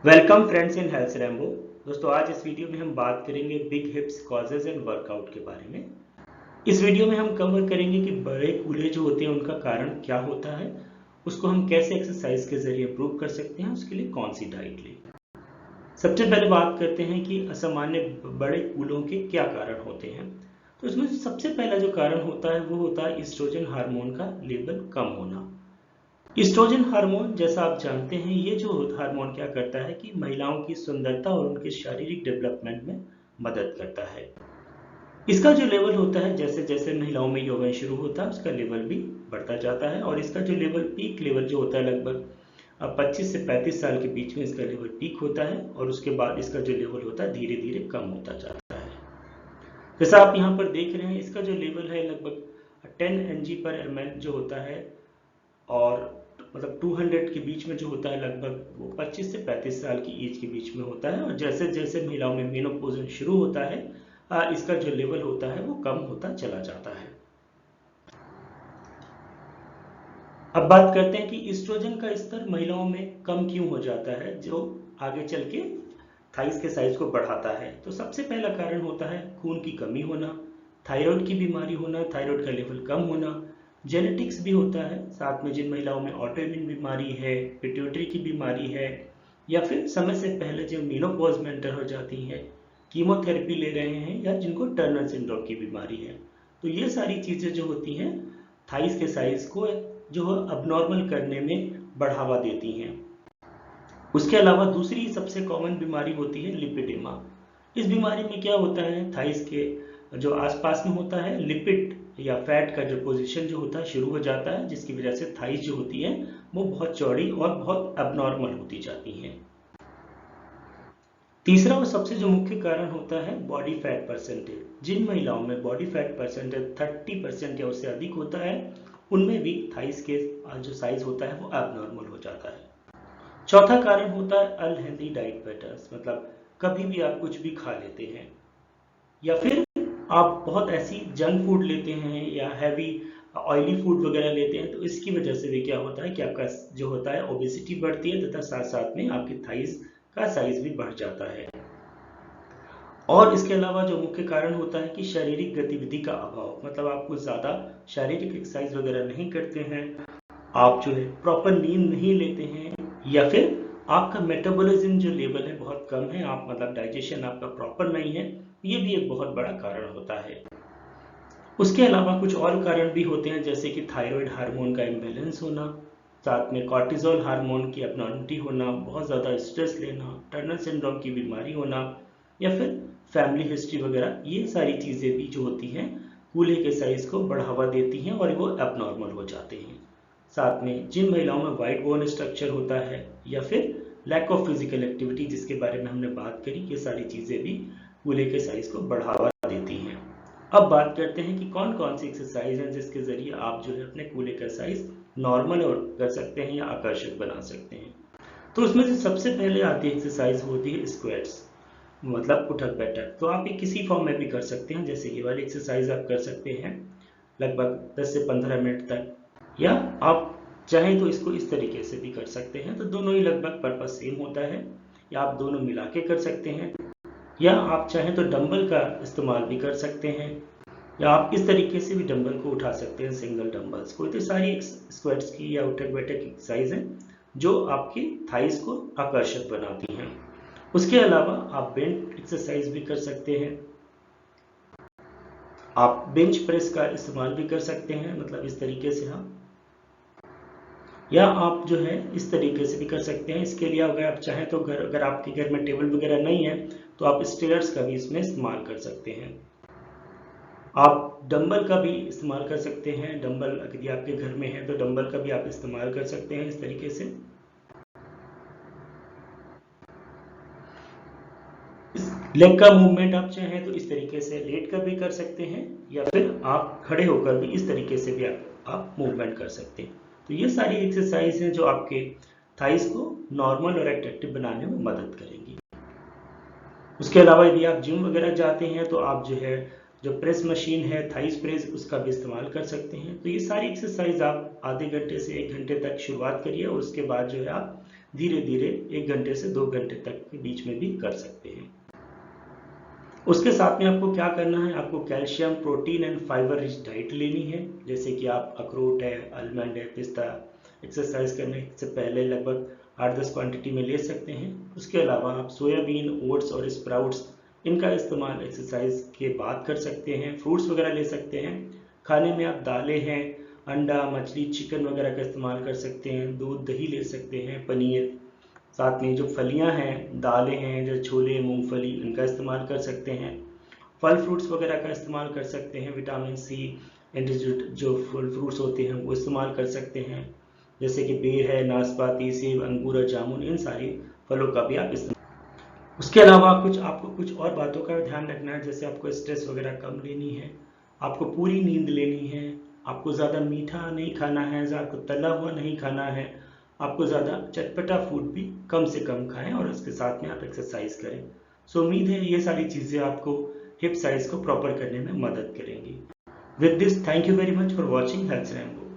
Welcome friends in health Rambo. दोस्तों, आज इस वीडियो में हम बात करेंगे बिग हिप्स कॉजेज एंड वर्कआउट के बारे में। इस वीडियो में हम कवर करेंगे कि बड़े कूल्हे जो होते हैं उनका कारण क्या होता है, उसको हम कैसे एक्सरसाइज के जरिए इंप्रूव कर सकते हैं, उसके लिए कौन सी डाइट लें। सबसे पहले बात करते हैं कि असामान्य बड़े कूल्हों के क्या कारण होते हैं। तो इसमें सबसे पहला जो कारण होता है वो होता है ईस्ट्रोजन हार्मोन का लेवल कम होना। ईस्ट्रोजन हार्मोन, जैसा आप जानते हैं, ये जो हार्मोन क्या करता है कि महिलाओं की सुंदरता और उनके शारीरिक डेवलपमेंट में मदद करता है। इसका जो लेवल होता है, जैसे जैसे महिलाओं में यौवन शुरू होता है उसका लेवल भी बढ़ता जाता है, और इसका जो लेवल पीक लेवल जो होता है लगभग 25 से 35 साल के बीच में इसका लेवल पीक होता है, और उसके बाद इसका जो लेवल होता है धीरे धीरे कम होता जाता है। जैसा आप यहाँ पर देख रहे हैं, इसका जो लेवल है लगभग 10 mg/ml जो होता है, और मतलब 200 के बीच में जो होता है लगभग वो 25 से 35 साल की एज के बीच में होता है, और जैसे जैसे महिलाओं में मेनोपॉज शुरू होता है इसका जो लेवल होता है वो कम होता चला जाता है। अब बात करते हैं कि ईस्ट्रोजन का स्तर महिलाओं में कम क्यों हो जाता है, जो आगे चल के थाइस के साइज को बढ़ाता है। तो सबसे पहला कारण होता है खून की कमी होना, थायराइड की बीमारी होना, थायराइड का लेवल कम होना, जेनेटिक्स भी होता है। साथ में जिन महिलाओं में ऑटोइम्यून बीमारी है, पिट्यूटरी की बीमारी है, या फिर समय से पहले जो मेनोपॉज में एंटर हो जाती हैं, कीमोथेरेपी ले रहे हैं, या जिनको टर्नर सिंड्रोम की बीमारी है, तो ये सारी चीज़ें जो होती हैं थाइस के साइज को जो है अबनॉर्मल करने में बढ़ावा देती हैं। उसके अलावा दूसरी सबसे कॉमन बीमारी होती है लिपिडेमा। इस बीमारी में क्या होता है, थाइस के जो आसपास में होता है लिपिड या फैट का जो पोजीशन जो होता है शुरू हो जाता है, जिसकी वजह से थाइस जो होती है वो बहुत चौड़ी और बहुत अबनॉर्मल होती जाती हैं। तीसरा और सबसे जो मुख्य कारण होता है बॉडी फैट परसेंटेज। जिन महिलाओं में बॉडी फैट परसेंटेज 30% या उससे अधिक होता है, उनमें भी थाइस के जो साइज होता है वो अबनॉर्मल हो जाता है। चौथा कारण होता है अनहेल्दी डाइट पैटर्न्स, मतलब कभी भी आप कुछ भी खा लेते हैं, या फिर आप बहुत ऐसी जंक फूड लेते हैं या हैवी ऑयली फूड वगैरह लेते हैं, तो इसकी वजह से भी क्या होता है कि आपका जो होता है ओबेसिटी बढ़ती है, तथा साथ साथ में आपकी थाइस का साइज भी बढ़ जाता है। और इसके अलावा जो मुख्य कारण होता है कि शारीरिक गतिविधि का अभाव, मतलब आप कुछ ज़्यादा शारीरिक एक्सरसाइज वगैरह नहीं करते हैं, आप जो है प्रॉपर नींद नहीं लेते हैं, या फिर आपका मेटाबॉलिज्म जो लेवल है बहुत कम है, आप मतलब डाइजेशन आपका प्रॉपर नहीं है, ये भी एक बहुत बड़ा कारण होता है। उसके अलावा कुछ और कारण भी होते हैं, जैसे कि थायराइड हार्मोन का इम्बैलेंस होना, साथ में कॉर्टिजोल हार्मोन की एब्नॉर्मलिटी होना, बहुत ज़्यादा स्ट्रेस लेना, टर्नर सिंड्रोम की बीमारी होना, या फिर फैमिली हिस्ट्री वगैरह। ये सारी चीज़ें भी जो होती हैं कूल्हे के साइज को बढ़ावा देती हैं और वो एबनॉर्मल हो जाते हैं। साथ में जिन महिलाओं में वाइट बोन स्ट्रक्चर होता है, या फिर लैक ऑफ फिजिकल एक्टिविटी, जिसके बारे में हमने बात करी, ये सारी चीज़ें भी कूल्हे के साइज को बढ़ावा देती हैं। अब बात करते हैं कि कौन कौन सी एक्सरसाइज हैं जिसके जरिए आप जो है अपने कूल्हे का साइज नॉर्मल और कर सकते हैं या आकर्षक बना सकते हैं। तो उसमें से सबसे पहले आती है एक्सरसाइज होती है स्क्वाट्स, मतलब उठक बैठक। तो आप ये किसी फॉर्म में भी कर सकते हैं, जैसे ये वाली एक्सरसाइज आप कर सकते हैं लगभग 10 से 15 मिनट तक, या आप चाहें तो इसको इस तरीके से भी कर सकते हैं। तो दोनों ही लगभग पर्पज सेम होता है, या आप दोनों मिला के कर सकते हैं, या आप चाहें तो डंबल का इस्तेमाल भी कर सकते हैं, या आप इस तरीके से भी डंबल को उठा सकते हैं, सिंगल डंबल्स को। तो सारी स्क्वाट्स की या उठक बैठक एक्सरसाइज है जो आपकी थाइस को आकर्षक बनाती हैं। उसके अलावा आप बेंच एक्सरसाइज भी कर सकते हैं, आप बेंच प्रेस का इस्तेमाल भी कर सकते हैं, मतलब इस तरीके से हम, या आप जो है इस तरीके से भी कर सकते हैं। इसके लिए अगर आप चाहें तो अगर आपके घर में टेबल वगैरह नहीं है तो आप स्टेयर्स का भी इसमें इस्तेमाल कर सकते हैं। आप डंबल का भी इस्तेमाल कर सकते हैं, डंबल यदि आपके घर में है तो डंबल का भी आप इस्तेमाल कर सकते हैं इस तरीके से। लेग का मूवमेंट आप चाहें तो इस तरीके से लेट कर भी कर सकते हैं, या फिर आप खड़े होकर भी इस तरीके से भी आप मूवमेंट कर सकते हैं। तो ये सारी एक्सरसाइज हैं जो आपके थाइस को नॉर्मल और एट्रैक्टिव बनाने में मदद करेंगी। उसके अलावा यदि आप जिम वगैरह जाते हैं तो आप जो है जो प्रेस मशीन है थाइस प्रेस, उसका भी इस्तेमाल कर सकते हैं। तो ये सारी एक्सरसाइज आप आधे घंटे से 1 घंटे तक शुरुआत करिए, और उसके बाद जो है आप धीरे धीरे 1 घंटे से 2 घंटे तक के बीच में भी कर सकते हैं। उसके साथ में आपको क्या करना है, आपको calcium, protein and fibre rich diet लेनी है, जैसे कि आप अखरोट है, आलमंड है, पिस्ता एक्सरसाइज करने से पहले लगभग 8-10 क्वांटिटी में ले सकते हैं। उसके अलावा आप सोयाबीन, ओट्स और स्प्राउट्स इनका इस्तेमाल एक्सरसाइज के बाद कर सकते हैं। फ्रूट्स वगैरह ले सकते हैं। खाने में आप दालें हैं, अंडा, मछली, चिकन वगैरह का इस्तेमाल कर सकते हैं। दूध, दही ले सकते हैं, पनीर। साथ में जो फलियां हैं, दालें हैं, जैसे छोले, मूंगफली, इनका इस्तेमाल कर सकते हैं। फल फ्रूट्स वगैरह का इस्तेमाल कर सकते हैं। विटामिन सी एंड जो फल फ्रूट्स होते हैं वो इस्तेमाल कर सकते हैं, जैसे कि बेर है, नाशपाती, सेब, अंगूर और जामुन, इन सारी फलों का भी आप इस्तेमाल। उसके अलावा आपको कुछ और बातों का ध्यान रखना है, जैसे आपको स्ट्रेस वगैरह कम लेनी है, आपको पूरी नींद लेनी है, आपको ज़्यादा मीठा नहीं खाना है, ज़्यादा तला हुआ नहीं खाना है, आपको ज़्यादा चटपटा फूड भी कम से कम खाएं और उसके साथ में आप एक्सरसाइज करें। सो उम्मीद है ये सारी चीज़ें आपको हिप साइज को प्रॉपर करने में मदद करेंगी। With this, thank you very much for watching health Rambo.